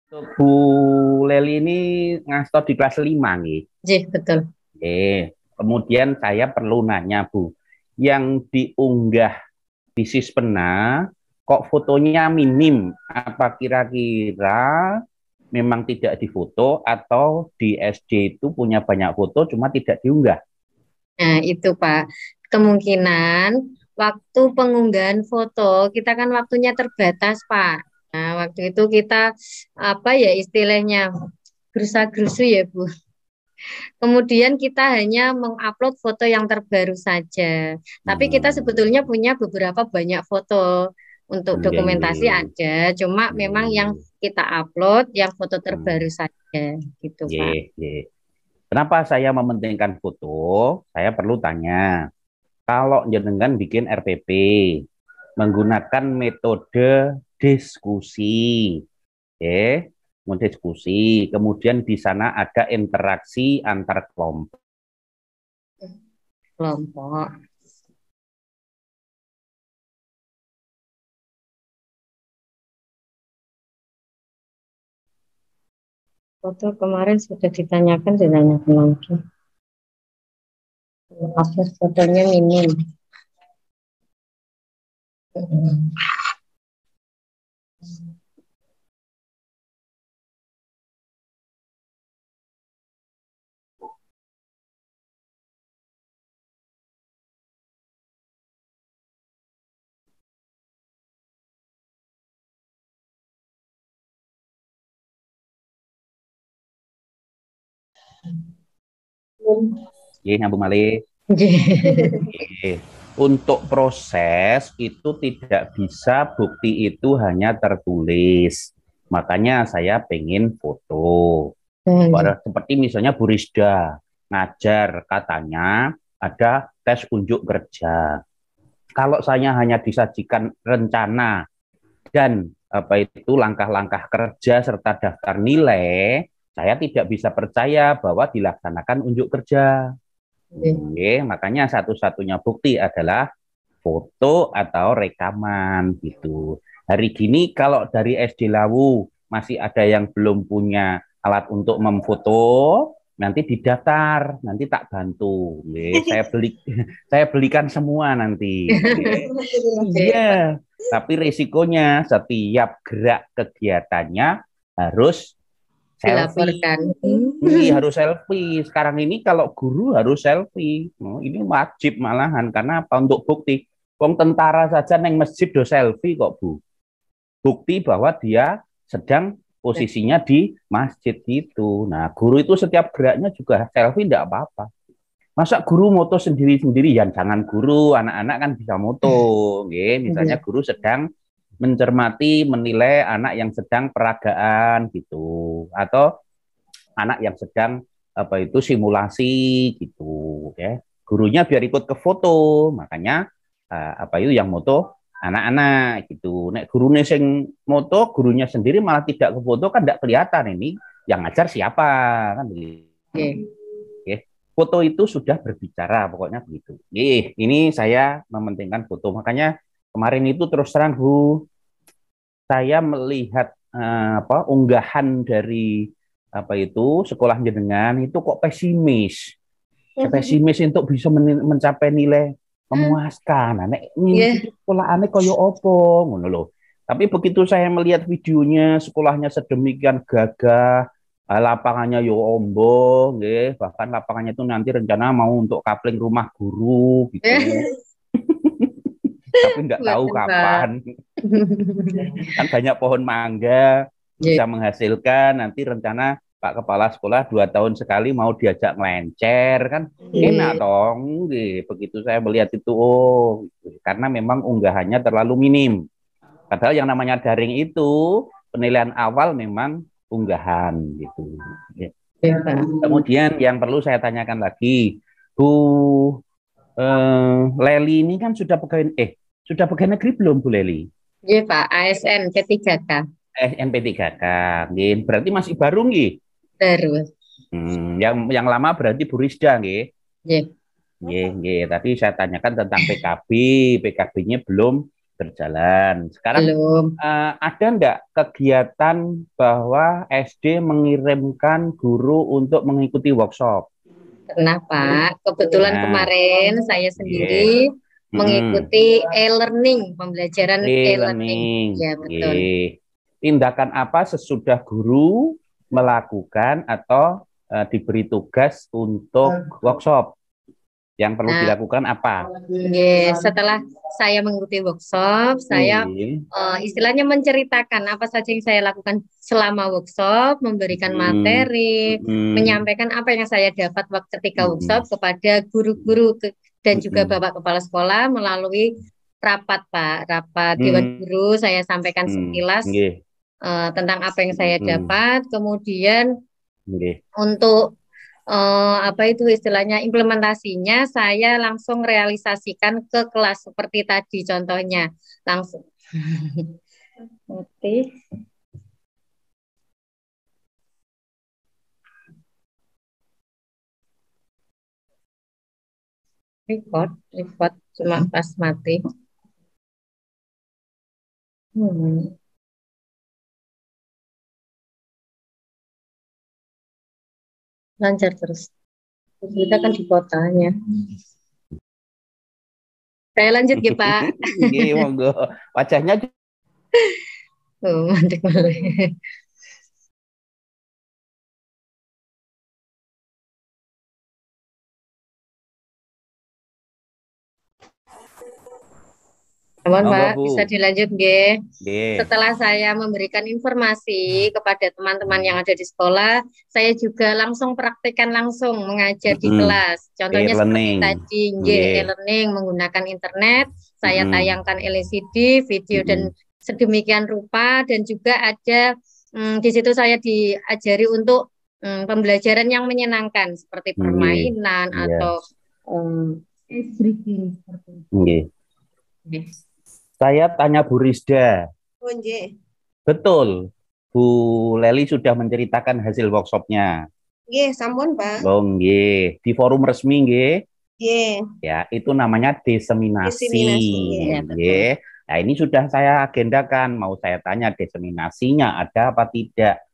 Bu Leli ini ngastor di kelas 5 nih. Jih, betul. Kemudian saya perlu nanya Bu, yang diunggah di Sispena kok fotonya minim? Apa kira-kira memang tidak difoto atau di SD itu punya banyak foto cuma tidak diunggah? Nah, itu Pak. Kemungkinan waktu pengunggahan foto kita kan waktunya terbatas, Pak. Nah, waktu itu kita apa ya istilahnya gerusa-gerusu ya, Bu. Kemudian kita hanya mengupload foto yang terbaru saja. Tapi kita sebetulnya Hmm, punya beberapa banyak foto untuk iya, iya, dokumentasi ada. Cuma iya, memang iya. yang kita upload yang foto Hmm, terbaru saja, gitu, iya, Pak. iya. Kenapa saya mementingkan foto? Saya perlu tanya. Kalau jenengan bikin RPP menggunakan metode diskusi, mau diskusi, kemudian di sana ada interaksi antar kelompok. Kelompok. Foto kemarin sudah ditanyakan lagi. Upload fotonya minim. Ya, nyambung malih. Untuk proses itu tidak bisa bukti itu hanya tertulis. Makanya saya pengen foto. Seperti misalnya Bu Rizda ngajar katanya ada tes unjuk kerja. Kalau saya hanya disajikan rencana dan apa itu langkah-langkah kerja serta daftar nilai, saya tidak bisa percaya bahwa dilaksanakan unjuk kerja. Oke, makanya satu-satunya bukti adalah foto atau rekaman gitu. Hari gini kalau dari SD Lawu masih ada yang belum punya alat untuk memfoto, nanti didaftar, nanti tak bantu. Saya beli saya belikan semua nanti. Iya, tapi resikonya setiap gerak kegiatannya harus selfie. Dilaporkan. Harus selfie. Sekarang ini kalau guru harus selfie. Oh, ini wajib malahan karena apa? Untuk bukti. Wong tentara saja neng masjid do selfie kok Bu. Bukti bahwa dia sedang posisinya di masjid gitu. Nah, guru itu setiap geraknya juga selfie tidak apa-apa. Masa guru moto sendiri-sendiri? Ya jangan guru, anak-anak kan bisa moto. Oke, misalnya guru sedang mencermati, menilai anak yang sedang peragaan gitu. Atau anak yang sedang apa itu simulasi gitu ya. Gurunya biar ikut ke foto, makanya apa itu yang moto anak-anak gitu. Nek gurunya sing moto, gurunya sendiri malah tidak ke foto kan tidak kelihatan ini yang ngajar siapa kan begitu. Oke. Foto itu sudah berbicara pokoknya begitu. Ini saya mementingkan foto. Makanya kemarin itu terus terang Bu, saya melihat apa unggahan dari apa itu sekolah jenengan itu kok pesimis. Pesimis untuk bisa mencapai nilai memuaskan. Nah, nek mimpi Ya, sekolah aneh koyo opo ngono loh. Tapi begitu saya melihat videonya sekolahnya sedemikian gagah, lapangannya yo ombo, nggih, bahkan lapangannya itu nanti rencana mau untuk kapling rumah guru gitu. Tapi nggak tahu buatan Pak. kapan. Kan banyak pohon mangga Ya, bisa menghasilkan nanti rencana Pak Kepala Sekolah 2 tahun sekali mau diajak melencer kan enak ya. dong. Begitu saya melihat itu oh karena memang unggahannya terlalu minim. Padahal yang namanya daring itu penilaian awal memang unggahan gitu. Ya, Pak. Kemudian yang perlu saya tanyakan lagi, Bu Leli ini kan sudah pegawai negeri belum Bu Leli? Ya, Pak. ASN P3K. NP3K. Berarti masih baru nggih. Terus. Yang lama berarti Bu Rizda nggih. Ya. Nggih, nggih. Tadi saya tanyakan tentang PKB. PKB-nya belum Berjalan. Sekarang Belum. ada enggak kegiatan bahwa SD mengirimkan guru untuk mengikuti workshop? Pernah, Pak. Kebetulan Nah, kemarin saya nggih. sendiri Mm-mm. mengikuti e-learning, pembelajaran e-learning. E-learning. Ya, betul. Nggih. Tindakan apa sesudah guru melakukan atau diberi tugas untuk workshop? Yang perlu Nah, dilakukan apa? setelah saya mengikuti workshop, saya Nggih. istilahnya menceritakan apa saja yang saya lakukan selama workshop, memberikan Mm, materi, mm, menyampaikan apa yang saya dapat waktu ketika mm, workshop kepada guru-guru dan juga mm, Bapak Kepala Sekolah melalui rapat, Pak, rapat Dewan mm, Guru. Saya sampaikan sekilas nggih. tentang apa yang saya Mm, dapat, kemudian nggih. untuk apa itu istilahnya implementasinya saya langsung realisasikan ke kelas seperti tadi contohnya langsung. Oke, record cuma pas mati. Hmm, lancar terus. Kita kan di kotanya. Saya lanjut ya Pak. Nggih, monggo. Wajahnya Oh, mandek boleh. Aman monggo, Pak, Bu. bisa dilanjut nggih. Nggih. Setelah saya memberikan informasi kepada teman-teman yang ada di sekolah, saya juga langsung praktekkan langsung mengajar di Mm-mm. kelas. Contohnya seperti E-learning. tadi, Nggih. e-learning menggunakan internet, saya Mm-mm. tayangkan LCD, video dan Mm-mm. sedemikian rupa dan juga ada di situ saya diajari untuk pembelajaran yang menyenangkan seperti Nggih. permainan Iya. atau ice breaking seperti Nggih. itu. Saya tanya Bu Rizda. Oh, nggih. Betul. Bu Leli sudah menceritakan hasil workshopnya. Nggih, sampun, Pak. Oh, nggih. Di forum resmi nggih. Nggih, Ya, itu namanya diseminasi. diseminasi, nggih. Ya, betul. Nggih. Nah, ini sudah saya agendakan. Mau saya tanya diseminasinya ada apa tidak.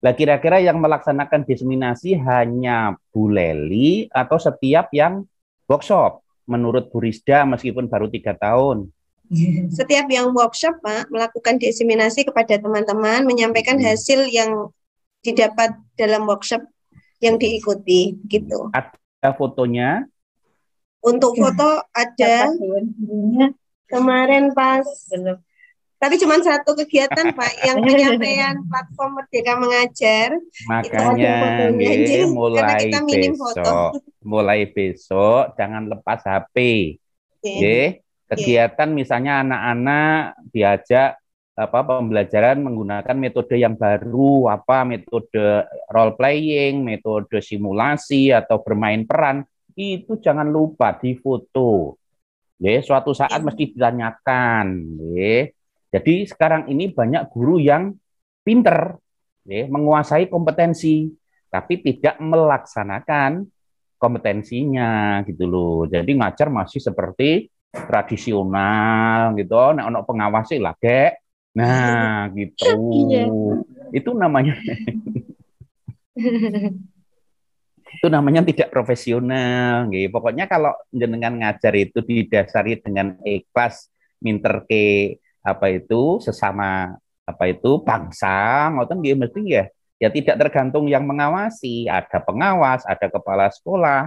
Nah, kira-kira yang melaksanakan diseminasi hanya Bu Leli atau setiap yang workshop? Menurut Bu Rizda, meskipun baru 3 tahun. Setiap yang workshop, Pak, melakukan diseminasi kepada teman-teman, menyampaikan hasil yang didapat dalam workshop yang diikuti, gitu. Ada fotonya? Untuk foto ada kemarin pas, tapi cuma satu kegiatan, Pak, yang penyampaian platform Merdeka Mengajar. Makanya nggih, karena mulai kita minim foto. besok jangan lepas HP. Nggih. Kegiatan misalnya anak-anak diajak pembelajaran menggunakan metode yang baru, metode role playing, metode simulasi atau bermain peran, itu jangan lupa difoto. Nggih, suatu saat mesti ditanyakan, nggih. Jadi sekarang ini banyak guru yang pinter, menguasai kompetensi, tapi tidak melaksanakan kompetensinya gitu loh. Jadi ngajar masih seperti tradisional gitu. Nek ono pengawas lah, Dek. Nah, gitu. Itu namanya itu namanya tidak profesional. Gitu. Pokoknya kalau jenengan ngajar itu didasari dengan ikhlas, minter ke sesama bangsa, ngoten nggih mesti ya tidak tergantung yang mengawasi, ada pengawas, ada kepala sekolah,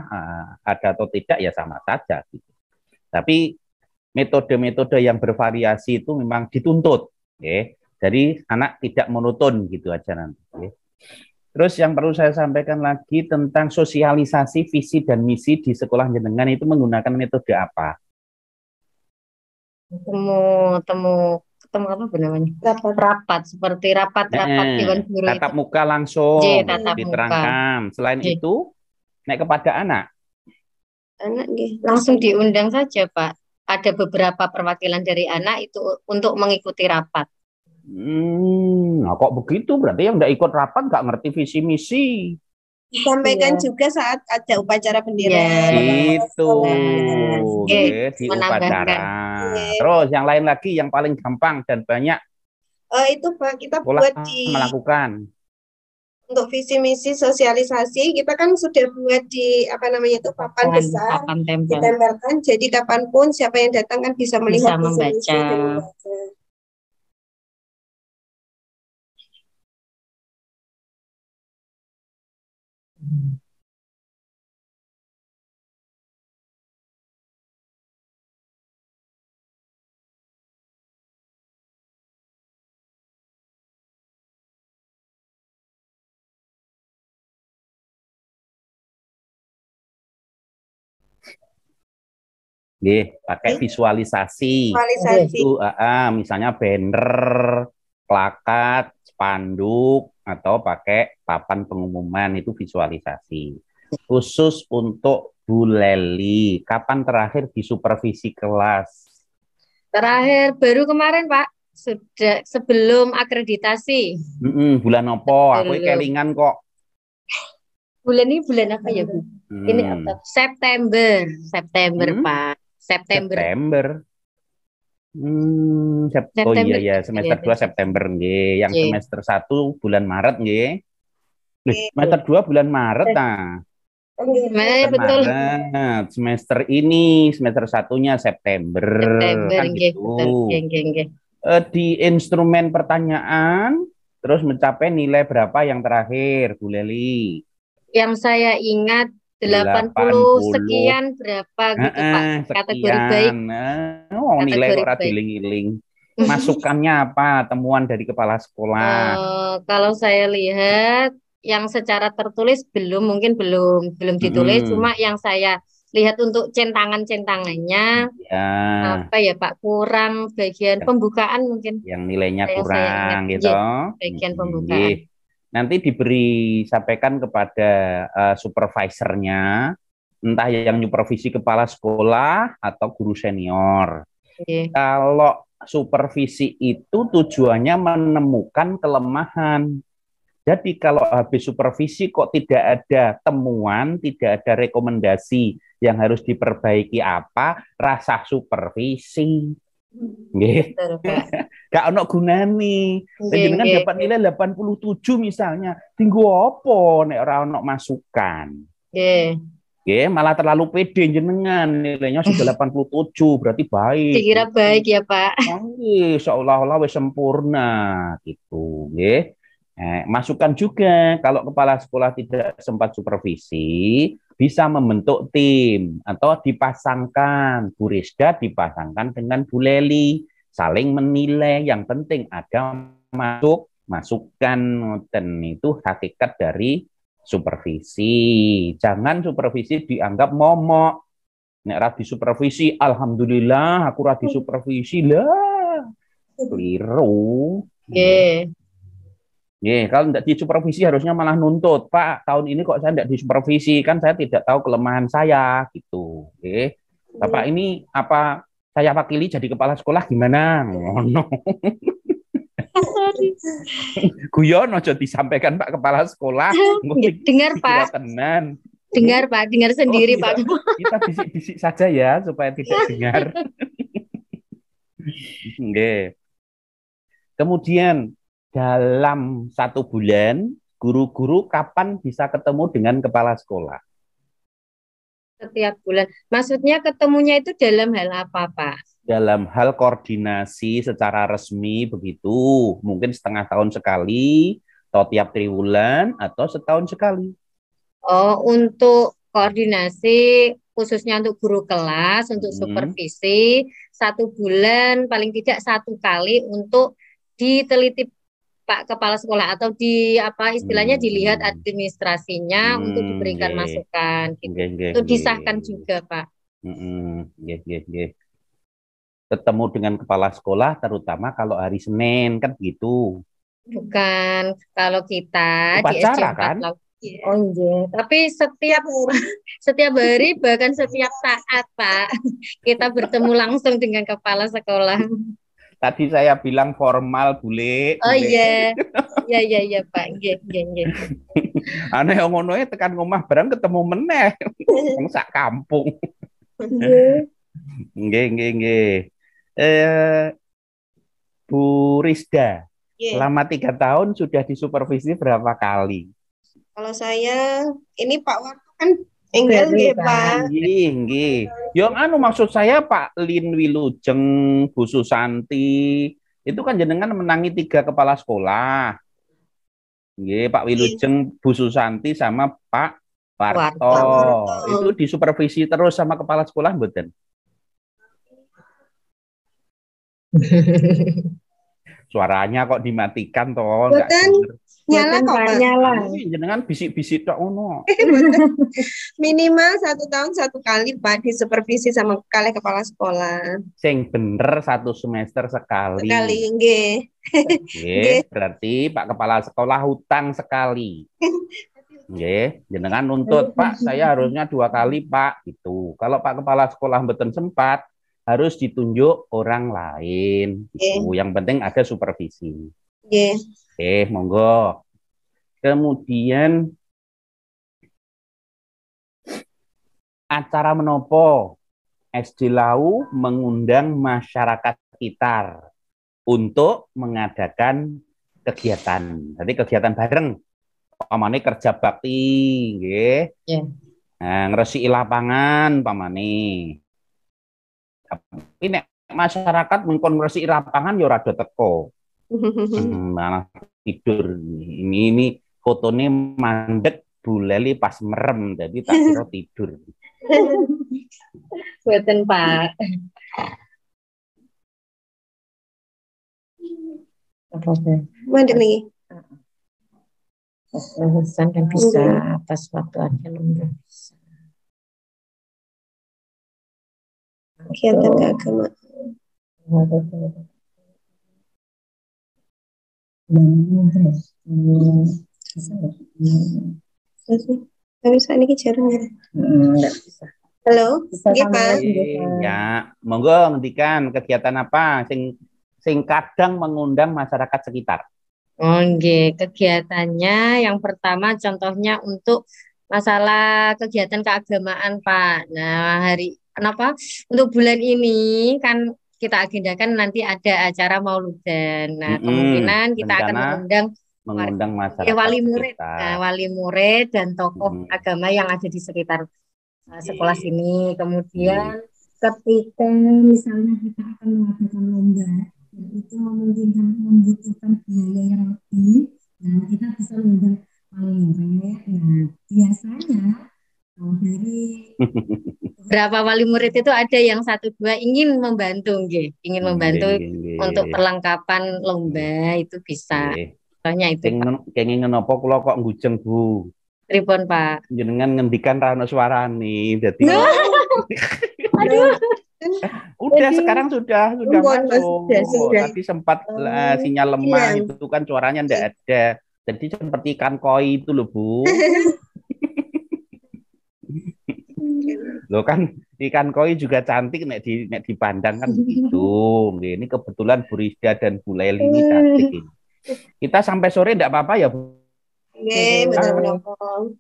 ada atau tidak ya sama saja gitu. Tapi metode-metode yang bervariasi itu memang dituntut, jadi anak tidak monoton gitu aja nanti. Terus yang perlu saya sampaikan lagi tentang sosialisasi visi dan misi di sekolah jenengan itu menggunakan metode apa? Ketemu apa namanya? Rapat seperti rapat Dewan Guru tatap itu. muka langsung Tatap diterangkan. muka. Selain itu, naik kepada anak. Anak nggih. Langsung diundang saja, Pak. Ada beberapa perwakilan dari anak itu untuk mengikuti rapat. Nah kok begitu? Berarti yang nggak ikut rapat nggak ngerti visi misi. Disampaikan Iya. juga saat ada upacara bendera. Yes. Itu Oke, di menambahkan. upacara. Terus yang lain lagi yang paling gampang dan banyak Itu Pak, kita sekolah buat melakukan. untuk visi misi sosialisasi, kita kan sudah buat di apa namanya itu papan besar, Papan tempel. ditempelkan. Jadi kapanpun siapa yang datang kan bisa melihat visi misi membaca. dan membaca. Pakai visualisasi. Visualisasi. Itu misalnya banner, plakat, spanduk, atau pakai papan pengumuman, itu visualisasi. Khusus untuk Bu Leli, kapan terakhir disupervisi kelas? Terakhir baru kemarin Pak, sudah sebelum akreditasi. Bulan apa? Aku Belum. kelingan kok. Bulan ini bulan apa ya Bu? Ini apa? September Pak. September. Oh iya ya, semester 2 September nggih. Yang semester 1 bulan Maret nggih. Semester 2 bulan Maret Betul. Maret. Semester ini, semester 1-nya September. Kan gitu. Di instrumen pertanyaan terus mencapai nilai berapa yang terakhir, Bu Leli? Yang saya ingat 80 sekian berapa gitu Pak, kategori baik. Nilai kok ora diling-iling. Masukannya apa? Temuan dari kepala sekolah. Kalau saya lihat yang secara tertulis mungkin belum ditulis, cuma yang saya lihat untuk centangannya apa ya Pak, kurang bagian pembukaan mungkin. Yang nilainya kurang gitu. Bagian pembukaan. Nanti sampaikan kepada supervisornya, entah yang supervisi kepala sekolah atau guru senior. Kalau supervisi itu tujuannya menemukan kelemahan. Jadi kalau habis supervisi kok tidak ada temuan, tidak ada rekomendasi yang harus diperbaiki apa, rasa supervisi. Nggih. Gak ono gunane. Panjenengan dapat nilai 87 misalnya, tinggu apa nek ora ono masukan. Nggih, malah terlalu pede jenengan, nilainya sudah 87, berarti baik. Dikira baik ya, Pak. Nggih, seolah-olah wis sempurna gitu, nggih. Masukan juga kalau kepala sekolah tidak sempat supervisi, bisa membentuk tim atau dipasangkan Bu Rizda dipasangkan dengan Bu Leli, saling menilai. Yang penting ada masukan, dan itu hakikat dari supervisi. Jangan supervisi dianggap momok. Nek ra disupervisi, alhamdulillah aku ra disupervisi lah. Keliru. Kalau tidak disupervisi harusnya malah nuntut, Pak, tahun ini kok saya tidak disupervisi, kan saya tidak tahu kelemahan saya, gitu. Bapak ini apa saya wakili jadi kepala sekolah gimana? No. Guyon aja disampaikan Pak kepala sekolah. Dengar Pak. Tenan. Dengar Pak, dengar sendiri Pak. Kita bisik-bisik saja ya supaya tidak dengar. Kemudian dalam 1 bulan, guru-guru kapan bisa ketemu dengan kepala sekolah? Setiap bulan. Maksudnya ketemunya itu dalam hal apa, Pak? Dalam hal koordinasi secara resmi begitu. Mungkin setengah tahun sekali, atau tiap triwulan, atau setahun sekali. Oh, untuk koordinasi khususnya untuk guru kelas, untuk supervisi, 1 bulan paling tidak 1 kali untuk diteliti Pak Kepala Sekolah, atau istilahnya dilihat administrasinya untuk diberikan masukan gitu. Itu disahkan juga Pak. Ketemu dengan kepala sekolah terutama kalau hari Senin kan gitu. Bukan, kalau kita upacara, di SD 4 kan? Oh iya, tapi setiap hari bahkan setiap saat Pak kita bertemu langsung dengan kepala sekolah. Tadi saya bilang formal, Bule. Oh iya, iya Pak. Aneh ngono tekan ngomah bareng ketemu meneh. Wong sak kampung. Nggih, nggih, nggih. Eh, Bu Rizda, Nggih. selama 3 tahun sudah disupervisi berapa kali? Kalau saya ini Pak Warto kan enggak Baru, nggih Pak. Pak. Nggih, nggih. Yang anu maksud saya Pak Lin Wilujeng, Bu Susanti, itu kan jenengan menangi 3 kepala sekolah. Nggih, Pak Nggih. Wilujeng, Bu Susanti sama Pak Warto. Pak Itu Warto. disupervisi terus sama kepala sekolah mboten? Suaranya kok dimatikan toh, nggak Boten denger. nyala Boten kok Pak Pak. nyala. Ini jenengan bisik-bisik tok ngono. Boten. Minimal 1 tahun 1 kali Pak disupervisi sama kepala sekolah. Sing bener 1 semester sekali. Sekali nggih. Nggih. Nggih, berarti Pak Kepala Sekolah hutang sekali. Nggih, jenengan nuntut, Pak, saya harusnya 2 kali, Pak. Gitu. Kalau Pak Kepala Sekolah mboten sempat, harus ditunjuk orang lain. Gitu. Yang penting ada supervisi. Nggih. Monggo. Kemudian acara menopo SD Lau mengundang masyarakat sekitar untuk mengadakan kegiatan. Jadi kegiatan bareng. Pamane kerja bakti, nggih. Yeah. Nah, ngresiki lapangan pamane. Tapi nek masyarakat mengkon ngresiki lapangan ya ora do teko. Malah tidur. Ini fotone mandek Bu Leli pas merem, jadi tak kira tidur. Boten Pak. Mandek nih. Lulusan kan bisa atas waktu ada lomba bisa. Kegiatan keagamaan. Tapi saat ini jarang ya. Enggak bisa. Halo, nggih Pak. Ya, monggo ngendikan kegiatan apa sing kadang mengundang masyarakat sekitar. Oke, kegiatannya yang pertama contohnya untuk masalah kegiatan keagamaan Pak. Nah, kenapa? Untuk bulan ini kan kita agendakan nanti ada acara Mauludan. Nah, kemungkinan kita akan mengundang masyarakat wali murid, sekitar. wali murid dan tokoh agama yang ada di sekitar sekolah sini. Kemudian ketika misalnya kita akan mengadakan lomba, itu membutuhkan biaya yang lebih. Nah, kita bisa mengundang wali murid. Nah, biasanya dari beberapa wali murid itu ada yang 1-2 ingin membantu, ingin membantu untuk perlengkapan lomba itu bisa. Contohnya itu. Kenging napa kula kok ngujeng Bu? Pripun Pak? Jenengan ngendikan ra ono suarane, dadi Aduh. Udah sekarang sudah masuk. Sudah. Tadi sempat sinyal lemah itu kan suaranya enggak ada. Jadi seperti ikan koi itu loh Bu. Loh kan ikan koi juga cantik nek dipandang kan begitu. Ini kebetulan Bu Rizda dan Bu Leli ini cantik ini. Kita sampai sore enggak apa-apa ya Bu? Nggih, betul-betul.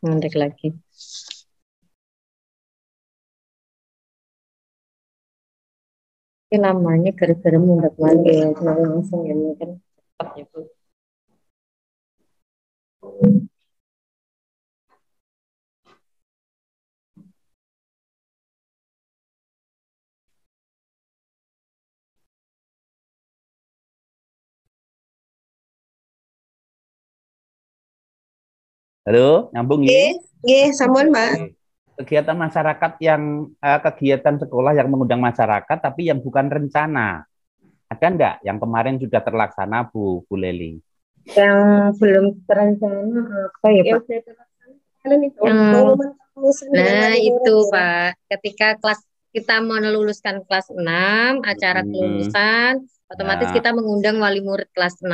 Nanti lagi. Ini namanya gara-gara mundak manggil, langsung ya kan cepat itu. Halo, nyambung ya? Nggih, sampun Pak. Kegiatan masyarakat kegiatan sekolah yang mengundang masyarakat tapi yang bukan rencana. Ada enggak yang kemarin sudah terlaksana Bu Leli? Yang belum terencana apa ya Pak? Nah itu Pak, ketika kita mau meluluskan kelas 6, acara kelulusan, otomatis kita mengundang wali murid kelas 6.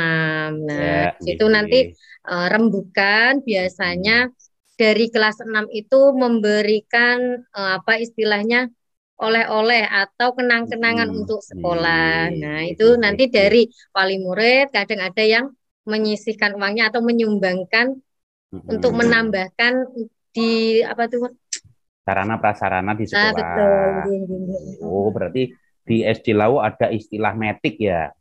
Nah, itu nanti rembukan biasanya dari kelas 6 itu memberikan apa istilahnya oleh-oleh atau kenang-kenangan untuk sekolah. Nah, itu nanti Iya. dari wali murid kadang ada yang menyisihkan uangnya atau menyumbangkan untuk menambahkan di apa tuh? Sarana prasarana di Ah, sekolah. betul. Oh, berarti di SD Lau ada istilah metik ya.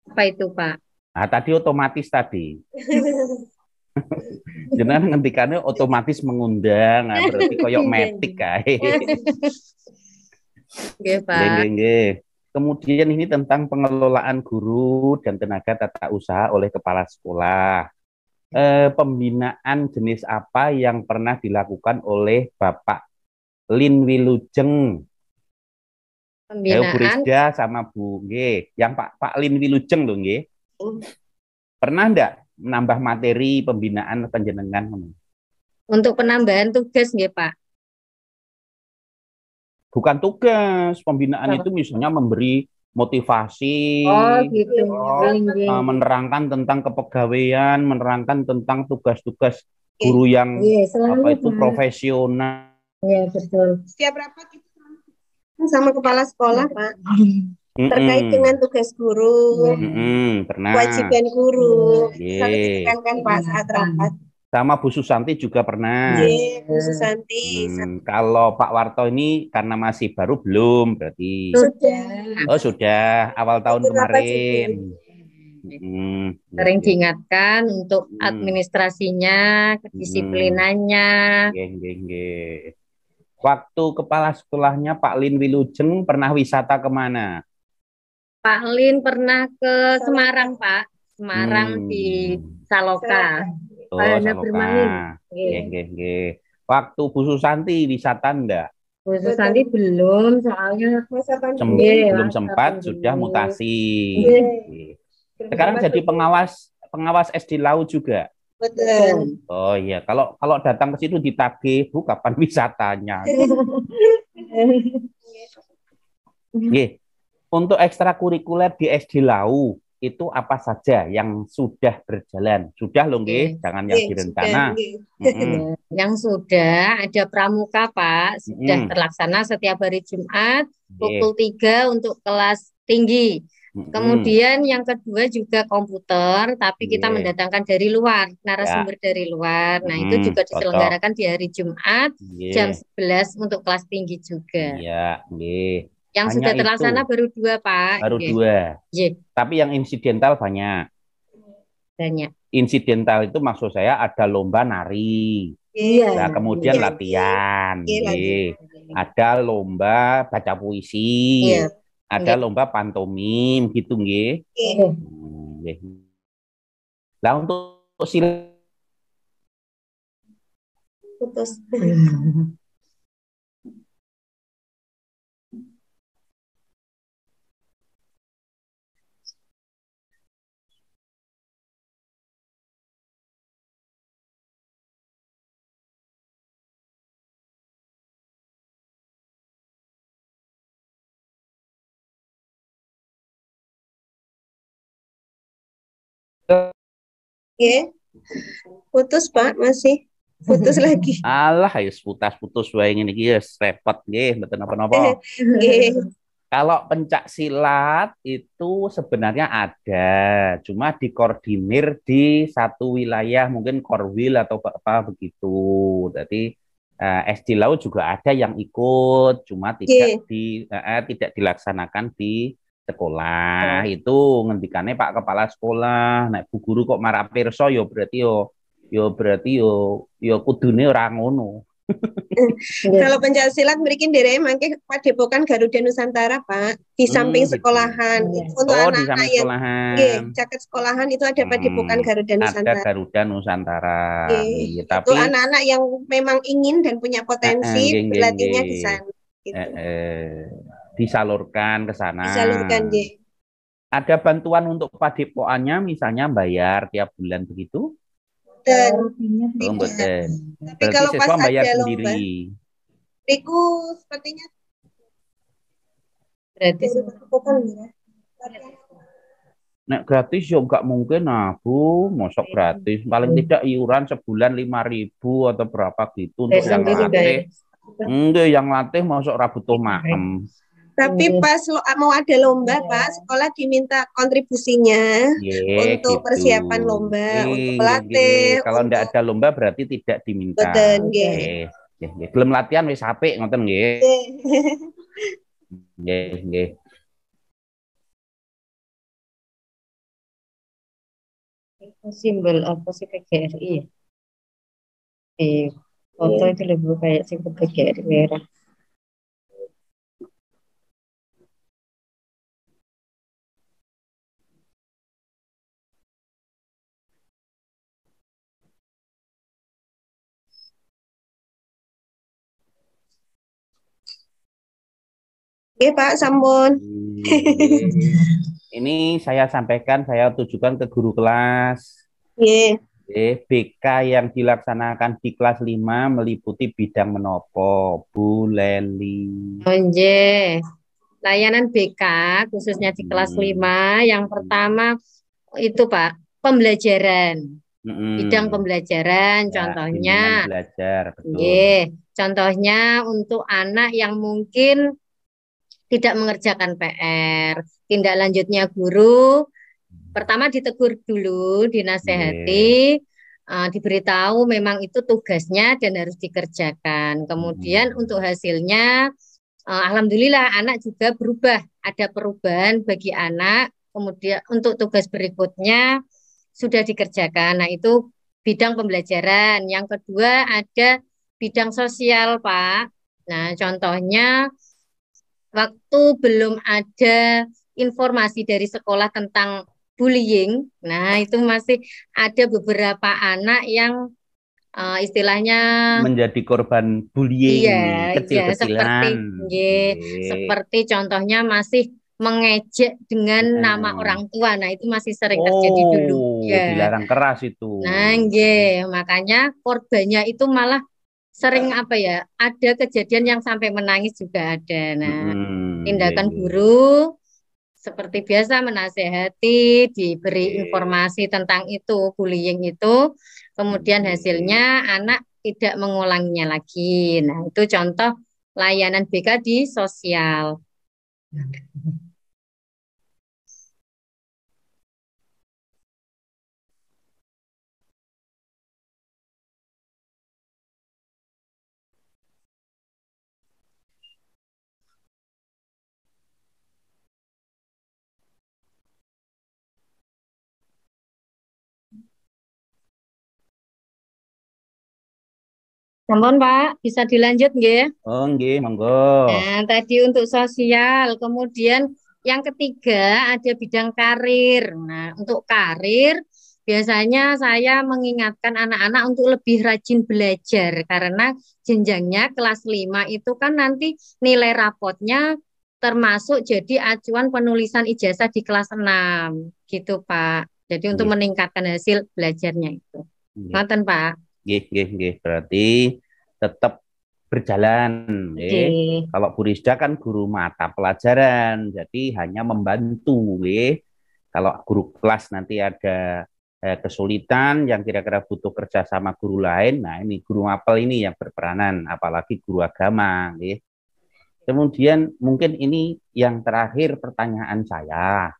Apa itu, Pak? Nah, tadi otomatis tadi. Jenengan ngendikannya otomatis mengundang, nah, berarti koyok metik kae. Oke, Pak. Nggih, nggih. Kemudian ini tentang pengelolaan guru dan tenaga tata usaha oleh kepala sekolah. Pembinaan jenis apa yang pernah dilakukan oleh Bapak Lin Wilujeng? Bu Pembinaan Rizda sama Bu Nggih, yang Pak Lin Wilujeng loh nggih. Pernah enggak menambah materi pembinaan panjenengan? untuk penambahan tugas nggih, Pak. Bukan tugas, pembinaan itu misalnya memberi motivasi, Oh, gitu. menerangkan tentang kepegawaian, menerangkan tentang tugas-tugas guru yang apa itu profesional. Iya, betul. Setiap rapat itu sama kepala sekolah, Pak. Terkait dengan tugas guru, Pernah. kewajiban guru, selalu ditekankan Pak saat rapat. Sama Bu Susanti juga pernah. Bu Susanti. Kalau Pak Warto ini karena masih baru belum berarti. Sudah. Oh sudah awal tahun kemarin. Sering diingatkan untuk administrasinya, kedisiplinannya. Waktu kepala sekolahnya Pak Lin Wilujeng pernah wisata kemana? Pak Lin pernah ke Semarang, Pak. Semarang di Saloka. Oh, Saloka. Waktu Bu Susanti wisata enggak? Bu Susanti belum, soalnya belum sempat, sudah mutasi. Sekarang jadi pengawas SD Lau juga. Betul. Oh iya, kalau datang ke situ ditagih, Bu kapan wisatanya? Untuk ekstrakurikuler di SD Lau itu apa saja yang sudah berjalan? Sudah loh nggih, jangan yang direncana. Yang sudah ada pramuka, Pak, sudah terlaksana setiap hari Jumat pukul 3 untuk kelas tinggi. Kemudian yang kedua juga komputer, tapi kita mendatangkan dari luar, narasumber dari luar. Nah, itu juga diselenggarakan di hari Jumat jam 11 untuk kelas tinggi juga. Iya, nggih. Yang hanya sudah terlaksana itu. baru 2, Pak. Baru 2. Tapi yang insidental banyak. Insidental itu maksud saya ada lomba nari. Nah, kemudian latihan. Ada lomba baca puisi. Ada lomba pantomim gitu nggih. Lah untuk silat putus. Putus Pak, masih putus lagi. Alah, ayo putus wae ngene iki wis repot nggih, mboten napa-napa. Kalau pencak silat itu sebenarnya ada, cuma dikoordinir di satu wilayah, mungkin Korwil atau apa begitu. Jadi SD Lau juga ada yang ikut, cuma tidak dilaksanakan di sekolah. Itu ngendikannya Pak Kepala Sekolah. Nek Bu Guru kok marah pirsa yo berarti yo kudune ora ngono. Kalau pencak silat mungkin dari mangke Padepokan Garuda Nusantara Pak di samping sekolahan. Untuk anak-anak yang jaket sekolahan itu ada Padepokan Garuda Nusantara. Ada Garuda Nusantara. Tapi itu anak-anak yang memang ingin dan punya potensi berlatihnya di sana. Gitu. Disalurkan ke sana. Disalurkan, Ada bantuan untuk padepokannya, misalnya bayar tiap bulan begitu? Betul. Tapi kalau pas bayar ada sendiri. Lomba, itu sepertinya gratis. Nek gratis ya nggak mungkin, Bu. Mosok gratis. Paling tidak iuran sebulan 5.000 atau berapa gitu untuk yang gratis. Enggak, yang latih masuk Rabu maem. Tapi pas mau ada lomba, Pak, sekolah diminta kontribusinya untuk gitu. persiapan lomba, untuk pelatih. Kalau enggak ada lomba berarti tidak diminta. Betul, belum latihan wis apik ngoten nggih. Nggih. Simbol apa sih PGRI ya? Foto itu lebih kayak simbol PGRI merah. Oke, Pak, sampun. Ini saya sampaikan, saya tujukan ke guru kelas. BK yang dilaksanakan di kelas 5 meliputi bidang menopo, Bu Leli. Layanan BK khususnya di kelas 5 yang pertama itu Pak, pembelajaran. Bidang pembelajaran ya, contohnya belajar, contohnya untuk anak yang mungkin tidak mengerjakan PR, tindak lanjutnya guru pertama ditegur dulu, dinasehati, diberitahu memang itu tugasnya dan harus dikerjakan. Kemudian untuk hasilnya alhamdulillah anak juga berubah, ada perubahan bagi anak. Kemudian untuk tugas berikutnya sudah dikerjakan. Nah, itu bidang pembelajaran. Yang kedua ada bidang sosial, Pak. Nah, contohnya waktu belum ada informasi dari sekolah tentang bullying. Nah, itu masih ada beberapa anak yang istilahnya menjadi korban bullying kecil-kecilan. Seperti contohnya masih mengejek dengan nama orang tua. Nah, itu masih sering terjadi dulu. Dilarang keras itu. Nah, makanya korbannya itu malah sering ada kejadian yang sampai menangis juga ada. Nah, tindakan guru seperti biasa menasehati, diberi informasi tentang itu, bullying itu, kemudian hasilnya anak tidak mengulanginya lagi. Nah, itu contoh layanan BK di sosial. Sampun Pak, bisa dilanjut nggih? Oh nggih, monggo. Nah, tadi untuk sosial, kemudian yang ketiga ada bidang karir. Nah, untuk karir biasanya saya mengingatkan anak-anak untuk lebih rajin belajar karena jenjangnya kelas 5 itu kan nanti nilai rapotnya termasuk jadi acuan penulisan ijazah di kelas 6 gitu Pak. Jadi untuk meningkatkan hasil belajarnya itu. Ngoten Pak. Nggih. Berarti tetap berjalan. Kalau Bu Rizda kan guru mata pelajaran, jadi hanya membantu. Kalau guru kelas nanti ada kesulitan yang kira-kira butuh kerja sama guru lain, nah ini guru mapel ini yang berperanan, apalagi guru agama. Kemudian mungkin ini yang terakhir pertanyaan saya.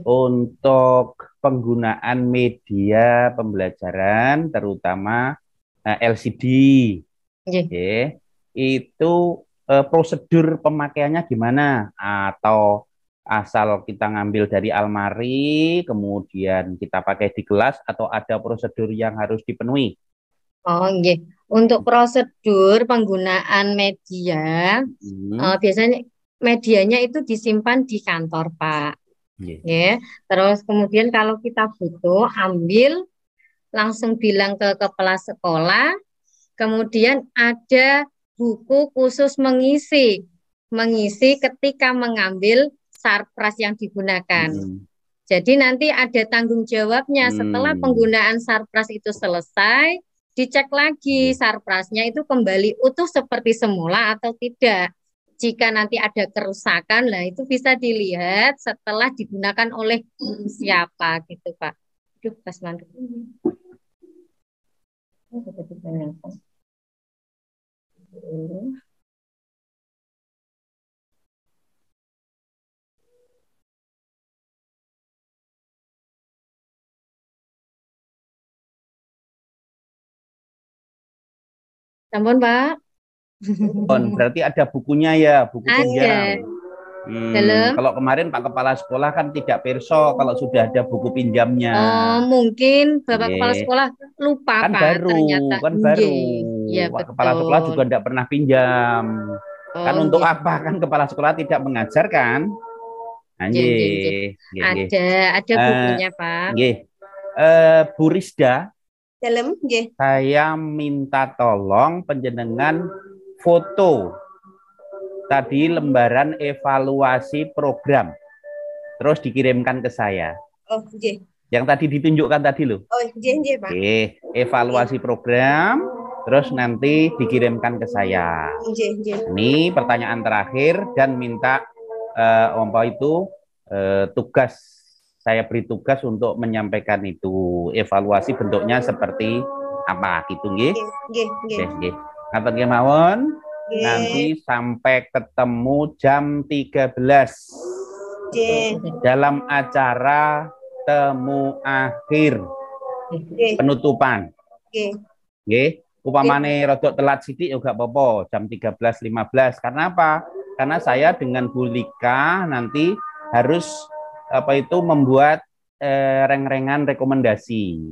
Untuk penggunaan media pembelajaran, terutama LCD, itu prosedur pemakaiannya gimana? Atau asal kita ngambil dari almari, kemudian kita pakai di kelas, atau ada prosedur yang harus dipenuhi? Untuk prosedur penggunaan media, biasanya medianya itu disimpan di kantor, Pak. Terus kemudian kalau kita butuh, ambil, langsung bilang ke kepala sekolah, kemudian ada buku khusus mengisi ketika mengambil sarpras yang digunakan. Jadi nanti ada tanggung jawabnya setelah penggunaan sarpras itu selesai, dicek lagi sarprasnya itu kembali utuh seperti semula atau tidak. Jika nanti ada kerusakan, lah itu bisa dilihat setelah digunakan oleh siapa gitu Pak. Aduh, pas mandek. Sampun, Pak. Berarti ada bukunya ya, buku pinjam. Dalam. Kalau kemarin Pak Kepala Sekolah kan tidak perso kalau sudah ada buku pinjamnya. Oh, mungkin Bapak Kepala Sekolah lupa, kan Pak, baru, ternyata. Kan baru. Ya, Pak betul. Kepala Sekolah juga tidak pernah pinjam. Kan untuk apa? Kan Kepala Sekolah tidak mengajarkan. Ada bukunya, Pak. Bu Rizda, dalam, saya minta tolong penjenengan foto tadi lembaran evaluasi program, terus dikirimkan ke saya. Oh, Yang tadi ditunjukkan tadi loh. Oh, Pak. Evaluasi program, terus nanti dikirimkan ke saya. Ini pertanyaan terakhir dan minta tugas. Saya beri tugas untuk menyampaikan itu. Evaluasi bentuknya seperti apa gitu nggih. Nggih. Ngaten nggih mawon. Nanti sampai ketemu jam 13 dalam acara temu akhir penutupan. Nggih. Upamane rodok telat sithik ya gak apa-apa, jam 13.15. Karena apa? Karena saya dengan Bu Lika nanti harus membuat reng-rengan rekomendasi.